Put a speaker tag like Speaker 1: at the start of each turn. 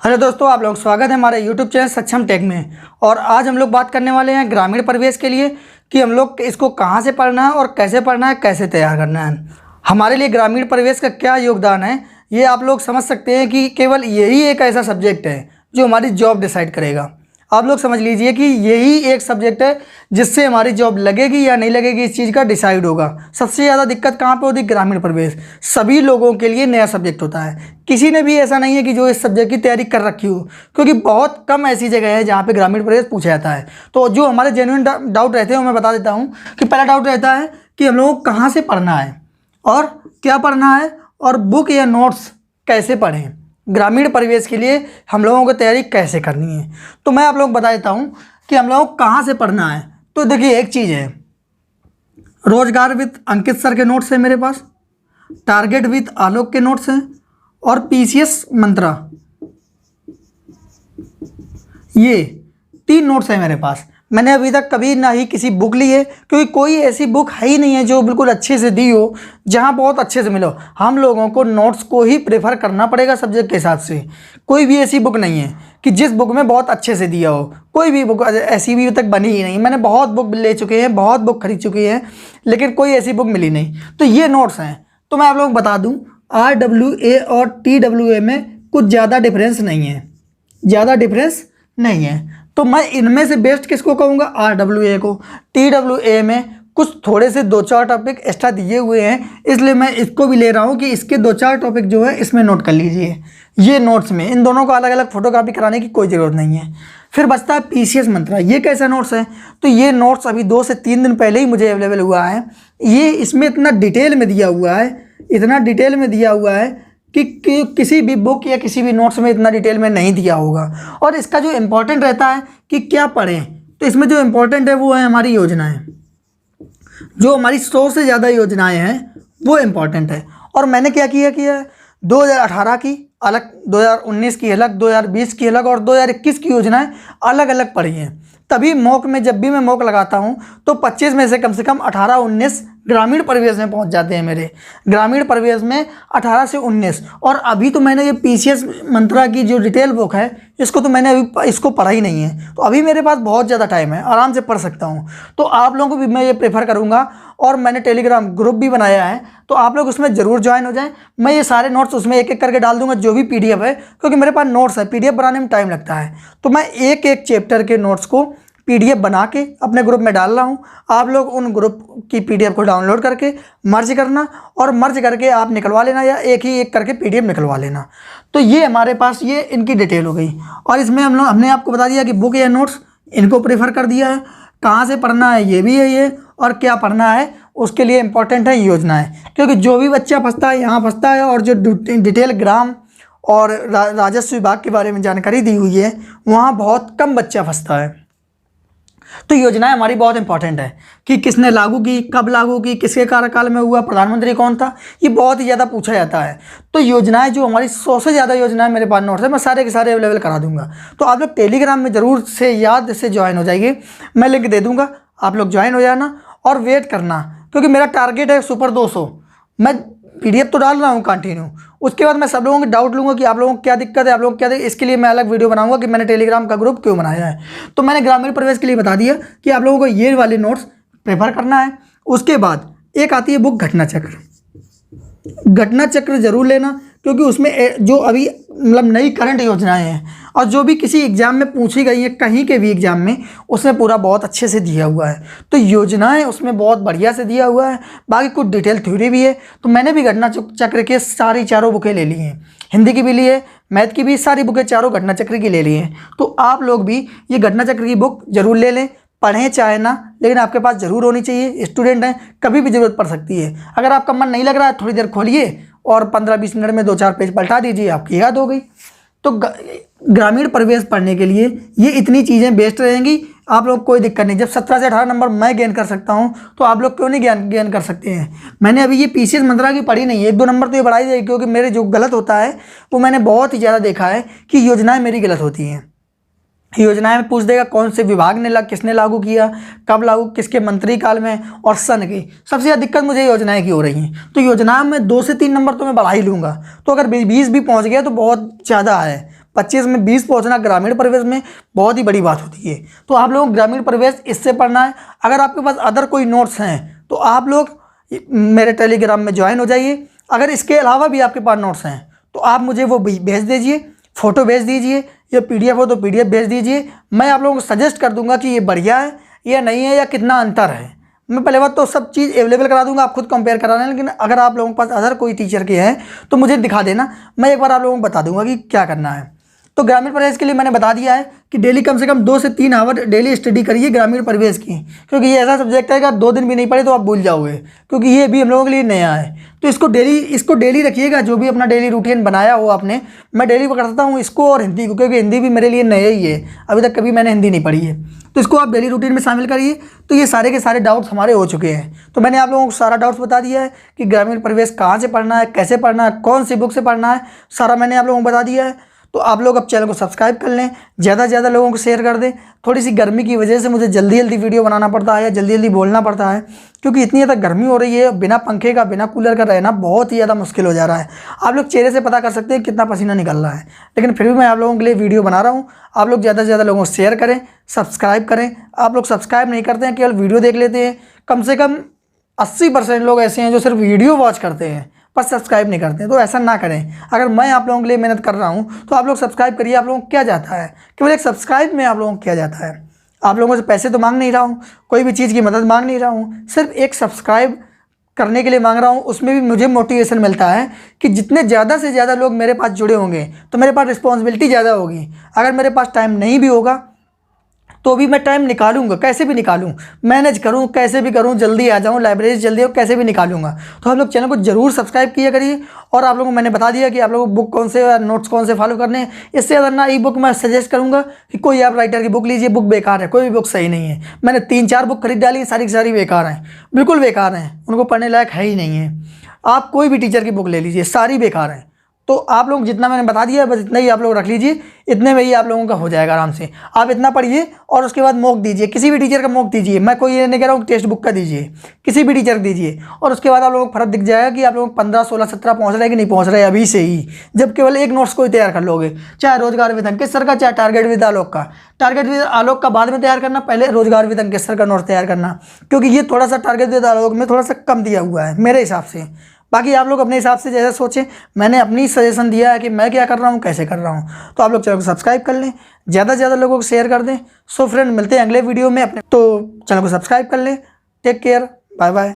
Speaker 1: Hello दोस्तों, आप लोग स्वागत है हमारे YouTube चैनल सक्षम टेक में। और आज हम लोग बात करने वाले हैं ग्रामीण परिवेश के लिए कि हम लोग इसको कहां से पढ़ना है और कैसे पढ़ना है, कैसे तैयार करना है। हमारे लिए ग्रामीण परिवेश का क्या योगदान है ये आप लोग समझ सकते हैं कि केवल यही एक ऐसा सब्जेक्ट है जो हमारी जॉब डिसाइड करेगा। आप लोग समझ लीजिए कि यही एक सब्जेक्ट है जिससे हमारी जॉब लगेगी या नहीं लगेगी इस चीज़ का डिसाइड होगा। सबसे ज़्यादा दिक्कत कहाँ पे होती है? ग्रामीण परिवेश। सभी लोगों के लिए नया सब्जेक्ट होता है, किसी ने भी ऐसा नहीं है कि जो इस सब्जेक्ट की तैयारी कर रखी हो, क्योंकि बहुत कम ऐसी जगह है जहाँ पे ग्रामीण परिवेश पूछा जाता है। तो जो हमारे जेन्युइन डाउट रहते हैं मैं बता देता हूँ कि पहला डाउट रहता है कि हम लोगों को कहाँ से पढ़ना है और क्या पढ़ना है और बुक या नोट्स कैसे पढ़ें। ग्रामीण परिवेश के लिए हम लोगों को तैयारी कैसे करनी है, तो मैं आप लोग बता देता हूँ कि हम लोगों को कहाँ से पढ़ना है। तो देखिए, एक चीज़ है, रोजगार विद अंकित सर के नोट्स है मेरे पास, टारगेट विद आलोक के नोट्स हैं और पीसीएस मंत्रा, ये 3 नोट्स हैं मेरे पास। मैंने अभी तक कभी ना ही किसी बुक ली है, क्योंकि कोई ऐसी बुक है ही नहीं है जो बिल्कुल अच्छे से दी हो, जहाँ बहुत अच्छे से मिलो। हम लोगों को नोट्स को ही प्रेफर करना पड़ेगा सब्जेक्ट के हिसाब से। कोई भी ऐसी बुक नहीं है कि जिस बुक में बहुत अच्छे से दिया हो, कोई भी बुक ऐसी भी तक बनी ही नहीं। मैंने बहुत बुक ले चुके हैं, बहुत बुक खरीद चुकी हैं, लेकिन कोई ऐसी बुक मिली नहीं। तो ये नोट्स हैं। तो मैं आप लोगों को बता दूँ, RWA और TWA में कुछ ज़्यादा डिफरेंस नहीं है, ज़्यादा डिफरेंस नहीं है। तो मैं इनमें से बेस्ट किसको कहूँगा? RWA को। TWA में कुछ थोड़े से 2-4 टॉपिक एक्स्ट्रा दिए हुए हैं, इसलिए मैं इसको भी ले रहा हूँ कि इसके 2-4 टॉपिक जो है इसमें नोट कर लीजिए। ये नोट्स में इन दोनों को अलग अलग फोटोकॉपी कराने की कोई ज़रूरत नहीं है। फिर बचता है पीसीएस मंत्रा। ये कैसा नोट्स है? तो ये नोट्स अभी 2 से 3 दिन पहले ही मुझे अवेलेबल हुआ है। ये इसमें इतना डिटेल में दिया हुआ है, इतना डिटेल में दिया हुआ है कि किसी भी बुक या किसी भी नोट्स में इतना डिटेल में नहीं दिया होगा। और इसका जो इम्पोर्टेंट रहता है कि क्या पढ़ें, तो इसमें जो इम्पोर्टेंट है वो है हमारी योजनाएं। जो हमारी 100 से ज़्यादा योजनाएं हैं वो इम्पोर्टेंट है। और मैंने क्या किया 2018 की अलग, 2019 की अलग, 2020 की अलग और 2021 की योजनाएं अलग अलग पढ़ी हैं। तभी मॉक में, जब भी मैं मॉक लगाता हूं तो 25 में से कम 18-19 ग्रामीण परिवेश में पहुंच जाते हैं मेरे। ग्रामीण परिवेश में 18 से 19। और अभी तो मैंने ये पीसीएस मंत्रा की जो डिटेल बुक है इसको तो मैंने अभी इसको पढ़ा ही नहीं है। तो अभी मेरे पास बहुत ज़्यादा टाइम है, आराम से पढ़ सकता हूँ। तो आप लोगों को भी मैं ये प्रेफर करूँगा। और मैंने टेलीग्राम ग्रुप भी बनाया है, तो आप लोग उसमें ज़रूर ज्वाइन हो जाएं। मैं ये सारे नोट्स उसमें एक एक करके डाल दूंगा, जो भी पीडीएफ है, क्योंकि मेरे पास नोट्स है, पीडीएफ बनाने में टाइम लगता है। तो मैं एक एक चैप्टर के नोट्स को पीडीएफ बना के अपने ग्रुप में डाल रहा हूँ। आप लोग उन ग्रुप की पीडीएफ को डाउनलोड करके मर्ज करना और मर्ज करके आप निकलवा लेना, या एक ही एक करके पीडीएफ निकलवा लेना। तो ये हमारे पास ये इनकी डिटेल हो गई। और इसमें हमने आपको बता दिया कि बुक या नोट्स इनको प्रेफर कर दिया है, कहाँ से पढ़ना है ये भी है ये, और क्या पढ़ना है उसके लिए इम्पोर्टेंट है योजनाएं। क्योंकि जो भी बच्चा फंसता है यहाँ फंसता है, और जो डिटेल ग्राम और राजस्व विभाग के बारे में जानकारी दी हुई है वहाँ बहुत कम बच्चा फंसता है। तो योजनाएं हमारी बहुत इंपॉर्टेंट है कि किसने लागू की, कब लागू की, किसके कार्यकाल में हुआ, प्रधानमंत्री कौन था, ये बहुत ही ज़्यादा पूछा जाता है। तो योजनाएं जो हमारी 100 से ज़्यादा योजनाएं मेरे पास नोट्स है, मैं सारे के सारे अवेलेबल करा दूंगा। तो आप लोग टेलीग्राम में ज़रूर से याद से ज्वाइन हो जाइए, मैं लिंक दे दूँगा, आप लोग ज्वाइन हो जाना और वेट करना। क्योंकि मेरा टारगेट है सुपर 200। मैं पीडीएफ तो डाल रहा हूँ कंटिन्यू, उसके बाद मैं सब लोगों के डाउट लूँगा कि आप लोगों को क्या दिक्कत है, आप लोग क्या इसके लिए मैं अलग वीडियो बनाऊंगा कि मैंने टेलीग्राम का ग्रुप क्यों बनाया है। तो मैंने ग्रामीण परिवेश के लिए बता दिया कि आप लोगों को ये वाले नोट्स प्रेफर करना है। उसके बाद एक आती है बुक घटना चक्र। घटना चक्र जरूर लेना, क्योंकि उसमें जो अभी मतलब नई करंट योजनाएं हैं और जो भी किसी एग्जाम में पूछी गई है, कहीं के भी एग्जाम में, उसमें पूरा बहुत अच्छे से दिया हुआ है। तो योजनाएं उसमें बहुत बढ़िया से दिया हुआ है, बाकी कुछ डिटेल थ्योरी भी है। तो मैंने भी घटना चक्र के चारों बुकें ले ली हैं, हिंदी की भी ली है, मैथ की भी, सारी बुकें चारों घटना चक्र की ले ली हैं। तो आप लोग भी ये घटना चक्र की बुक जरूर ले लें, पढ़ें चाहे ना, लेकिन आपके पास ज़रूर होनी चाहिए। स्टूडेंट हैं, कभी भी ज़रूरत पड़ सकती है। अगर आपका मन नहीं लग रहा है, थोड़ी देर खोलिए और 15-20 मिनट में 2-4 पेज पलटा दीजिए, आपकी याद हो गई। तो ग्रामीण परिवेश पढ़ने के लिए ये इतनी चीज़ें बेस्ट रहेंगी। आप लोग कोई दिक्कत नहीं, जब 17 से 18 नंबर मैं गेन कर सकता हूँ तो आप लोग क्यों नहीं गेन कर सकते हैं। मैंने अभी ये पीसीएस मंत्रा की पढ़ी नहीं है, 1-2 नंबर तो ये बढ़ाई जाएगी, क्योंकि मेरे जो गलत होता है वो मैंने बहुत ही ज़्यादा देखा है कि योजनाएँ मेरी गलत होती हैं। योजनाएं में पूछ देगा कौन से विभाग ने किसने लागू किया, कब लागू, किसके मंत्री काल में और सन की। सबसे ज़्यादा दिक्कत मुझे योजनाएं की हो रही हैं। तो योजनाओं में 2 से 3 नंबर तो मैं बढ़ा ही लूँगा। तो अगर 20 भी पहुँच गया तो बहुत ज़्यादा है, 25 में 20 पहुंचना ग्रामीण परिवेश में बहुत ही बड़ी बात होती है। तो आप लोगों को ग्रामीण परिवेश इससे पढ़ना है। अगर आपके पास अदर कोई नोट्स हैं तो आप लोग मेरे टेलीग्राम में ज्वाइन हो जाइए। अगर इसके अलावा भी आपके पास नोट्स हैं तो आप मुझे वो भेज दीजिए, फ़ोटो भेज दीजिए, या PDF हो तो PDF भेज दीजिए। मैं आप लोगों को सजेस्ट कर दूंगा कि ये बढ़िया है या नहीं है, या कितना अंतर है। मैं पहले बात तो सब चीज़ अवेलेबल करा दूंगा, आप खुद कंपेयर करा लें। लेकिन अगर आप लोगों के पास अदर कोई टीचर के हैं तो मुझे दिखा देना, मैं एक बार आप लोगों को बता दूंगा कि क्या करना है। तो ग्रामीण परिवेश के लिए मैंने बता दिया है कि डेली कम से कम 2 से 3 आवर डेली स्टडी करिए ग्रामीण परिवेश की, क्योंकि ये ऐसा सब्जेक्ट है कि आप 2 दिन भी नहीं पढ़े तो आप भूल जाओगे, क्योंकि ये भी हम लोगों के लिए नया है। तो इसको डेली रखिएगा, जो भी अपना डेली रूटीन बनाया हो आपने। मैं डेली पढ़ता हूँ इसको और हिंदी को, क्योंकि हिंदी भी मेरे लिए नया ही है, अभी तक कभी मैंने हिंदी नहीं पढ़ी है। तो इसको आप डेली रूटीन में शामिल करिए। तो ये सारे के सारे डाउट्स हमारे हो चुके हैं। तो मैंने आप लोगों को सारा डाउट्स बता दिया है कि ग्रामीण परिवेश कहाँ से पढ़ना है, कैसे पढ़ना है, कौन सी बुक से पढ़ना है, सारा मैंने आप लोगों को बता दिया है। तो आप लोग अब चैनल को सब्सक्राइब कर लें, ज़्यादा से ज़्यादा लोगों को शेयर कर दें। थोड़ी सी गर्मी की वजह से मुझे जल्दी जल्दी वीडियो बनाना पड़ता है या जल्दी जल्दी बोलना पड़ता है, क्योंकि इतनी ज़्यादा गर्मी हो रही है। बिना पंखे का, बिना कूलर का रहना बहुत ही ज़्यादा मुश्किल हो जा रहा है। आप लोग चेहरे से पता कर सकते हैं कितना पसीना निकल रहा है, लेकिन फिर भी मैं आप लोगों के लिए वीडियो बना रहा हूँ। आप लोग ज़्यादा से ज़्यादा लोगों को शेयर करें, सब्सक्राइब करें। आप लोग सब्सक्राइब नहीं करते हैं, केवल वीडियो देख लेते हैं। कम से कम 80% लोग ऐसे हैं जो सिर्फ वीडियो वॉच करते हैं, पर सब्सक्राइब नहीं करते हैं। तो ऐसा ना करें। अगर मैं आप लोगों के लिए मेहनत कर रहा हूँ तो आप लोग सब्सक्राइब करिए। आप लोगों को क्या जाता है, केवल एक सब्सक्राइब में आप लोगों को क्या जाता है। आप लोगों से पैसे तो मांग नहीं रहा हूँ, कोई भी चीज़ की मदद मांग नहीं रहा हूँ, सिर्फ एक सब्सक्राइब करने के लिए मांग रहा हूँ। उसमें भी मुझे मोटिवेशन मिलता है कि जितने ज़्यादा से ज़्यादा लोग मेरे पास जुड़े होंगे तो मेरे पास रिस्पॉन्सिबिलिटी ज़्यादा होगी। अगर मेरे पास टाइम नहीं भी होगा तो भी मैं टाइम निकालूंगा, कैसे भी निकालूं, मैनेज करूं, कैसे भी करूं, जल्दी आ जाऊं लाइब्रेरी जल्दी हो, कैसे भी निकालूंगा। तो आप लोग चैनल को जरूर सब्सक्राइब किया करिए। और आप लोगों को मैंने बता दिया कि आप लोगों को बुक कौन से, नोट्स कौन से फॉलो करने हैं। इससे ज़्यादा ना ई बुक मैं सजेस्ट करूँगा कि कोई आप राइटर की बुक लीजिए, बुक बेकार है, कोई भी बुक सही नहीं है। मैंने 3-4 बुक खरीद डाली, सारी की सारी बेकार हैं, बिल्कुल बेकार हैं, उनको पढ़ने लायक है ही नहीं है। आप कोई भी टीचर की बुक ले लीजिए, सारी बेकार हैं। तो आप लोग जितना मैंने बता दिया है बस इतना ही आप लोग रख लीजिए, इतने में ही आप लोगों का हो जाएगा आराम से। आप इतना पढ़िए और उसके बाद मॉक दीजिए, किसी भी टीचर का मॉक दीजिए। मैं कोई ये नहीं कह रहा हूँ टेक्स्ट बुक का दीजिए, किसी भी टीचर दीजिए। और उसके बाद आप लोगों को फर्क दिख जाएगा कि आप लोग 15, 16, 17 पहुँच रहे हैं कि नहीं पहुँच रहे अभी से ही, जब केवल एक नोट्स को ही तैयार कर लोगे। चाहे रोजगार विद अंकित सर का, चाहे टारगेट विद आलोक का। टारगेट विद आलोक का बाद में तैयार करना, पहले रोजगार विद अंकित सर का नोट्स तैयार करना, क्योंकि ये थोड़ा सा टारगेट विद आलोक में थोड़ा सा कम दिया हुआ है मेरे हिसाब से। बाकी आप लोग अपने हिसाब से जैसा सोचें, मैंने अपनी सजेशन दिया है कि मैं क्या कर रहा हूँ, कैसे कर रहा हूँ। तो आप लोग चैनल को सब्सक्राइब कर लें, ज़्यादा से ज़्यादा लोगों को शेयर कर दें। सो फ्रेंड, मिलते हैं अगले वीडियो में अपने। तो चैनल को सब्सक्राइब कर लें। Take care, bye bye.